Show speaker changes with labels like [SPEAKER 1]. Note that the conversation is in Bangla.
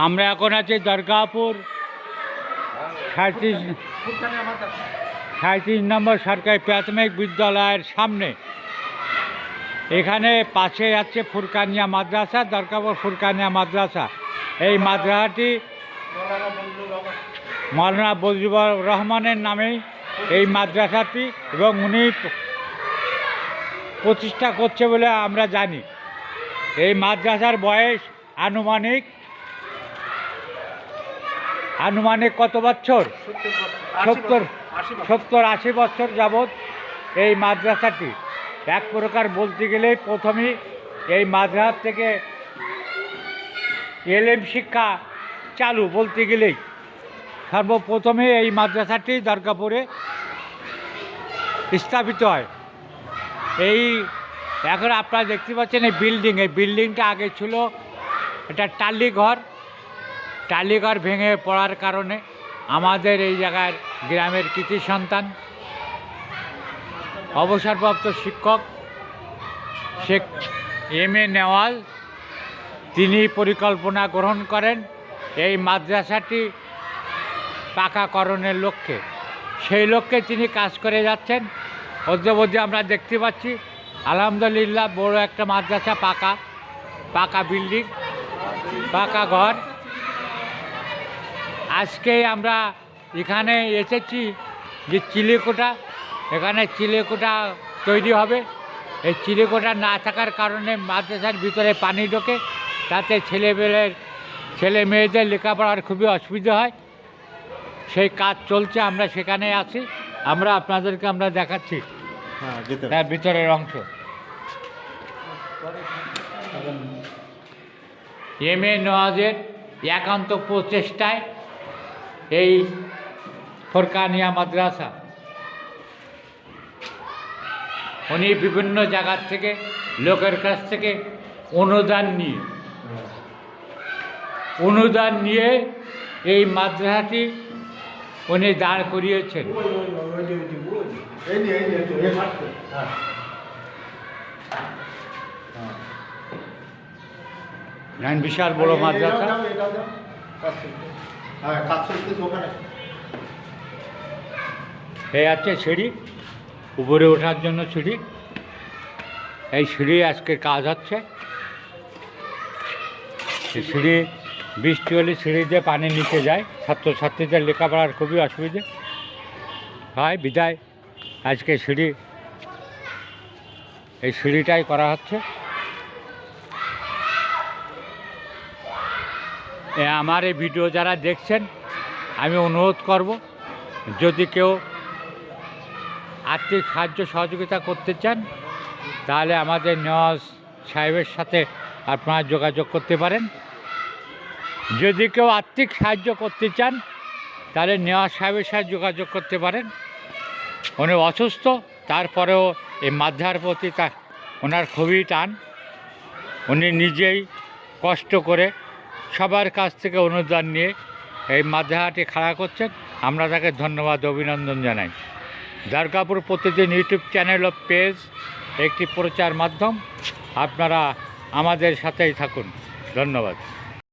[SPEAKER 1] আমরা এখন আছি দরগাপুর 37 নম্বর সরকারি প্রাথমিক বিদ্যালয়ের সামনে। এখানে পাশে আছে ফুরকানিয়া মাদ্রাসা, দরগাপুর ফুরকানিয়া মাদ্রাসা। এই মাদ্রাসাটি মৌলানা বজলুর রহমানের নামেই এই মাদ্রাসাটি, এবং উনি প্রতিষ্ঠা করছে বলে আমরা জানি। এই মাদ্রাসার বয়স আনুমানিক কত বছর? 70-80 বছর যাবৎ এই মাদ্রাসাটি এক প্রকার বলতে গেলেই প্রথমেই এই মাদ্রাসা থেকে এলএম শিক্ষা চালু বলতে গেলেই সর্বপ্রথমে এই মাদ্রাসাটি দরগাপুরে স্থাপিত হয়। এই এখন আপনারা দেখতে পাচ্ছেন এই বিল্ডিংটা আগে ছিল এটা টালিঘর ভেঙে পড়ার কারণে আমাদের এই জায়গার গ্রামের কৃতি সন্তান অবসরপ্রাপ্ত শিক্ষক শেখ এম.এ. নেওয়াজ তিনি পরিকল্পনা গ্রহণ করেন এই মাদ্রাসাটি পাকাকরণের লক্ষ্যে। সেই লক্ষ্যে তিনি কাজ করে যাচ্ছেন। অদ্যাবধি আমরা দেখতে পাচ্ছি আলহামদুলিল্লাহ বড় একটা মাদ্রাসা, পাকা বিল্ডিং, পাকা ঘর। আজকে আমরা এখানে এসেছি যে এখানে চিলেকোঠা তৈরি হবে। এই চিলেকোঠা না থাকার কারণে মাদ্রাসার ভিতরে পানি ঢোকে, তাতে ছেলে মেয়েদের লেখাপড়ার খুবই অসুবিধা হয়। সেই কাজ চলছে, আমরা সেখানে আছি। আপনাদেরকে দেখাচ্ছি তার ভিতরের অংশ। এম.এ. নেওয়াজের একান্ত প্রচেষ্টায় এই ফুরকানিয়া মাদ্রাসা, উনি বিভিন্ন জায়গার থেকে লোকের কাছ থেকে অনুদান নিয়ে এই মাদ্রাসাটি উনি দাঁড় করিয়েছেন। বিশাল বড় মাদ্রাসা। এই আছে সিঁড়ি, উপরে ওঠার জন্য সিঁড়ি। এই সিঁড়ি আজকে কাজ হচ্ছে। এই সিঁড়ি বৃষ্টি হলে সিঁড়ি দিয়ে পানি নিচে যায়, ছাত্রছাত্রীদের লেখাপড়ার খুবই অসুবিধে হয়, বিদায় আজকে এই সিঁড়িটাই করা হচ্ছে। আমার এই ভিডিও যারা দেখছেন, আমি অনুরোধ করব, যদি কেউ আর্থিক সাহায্য সহযোগিতা করতে চান তাহলে আমাদের নেওয়াজ সাহেবের সাথে আপনারা যোগাযোগ করতে পারেন। যদি কেউ আর্থিক সাহায্য করতে চান তাহলে নেওয়াজ সাহেবের সাথে যোগাযোগ করতে পারেন। উনি অসুস্থ, তারপরেও এই মাদ্রাসার প্রতি ওনার খুবই টান। উনি নিজেই কষ্ট করে সবার কাছ থেকে অনুদান নিয়ে এই মাদ্রাসাটি খাড়া করছেন। আমরা তাকে ধন্যবাদ, অভিনন্দন জানাই। দরগাপুর প্রতিদিন ইউটিউব চ্যানেল ও পেজ একটি প্রচার মাধ্যম। আপনারা আমাদের সাথেই থাকুন। ধন্যবাদ।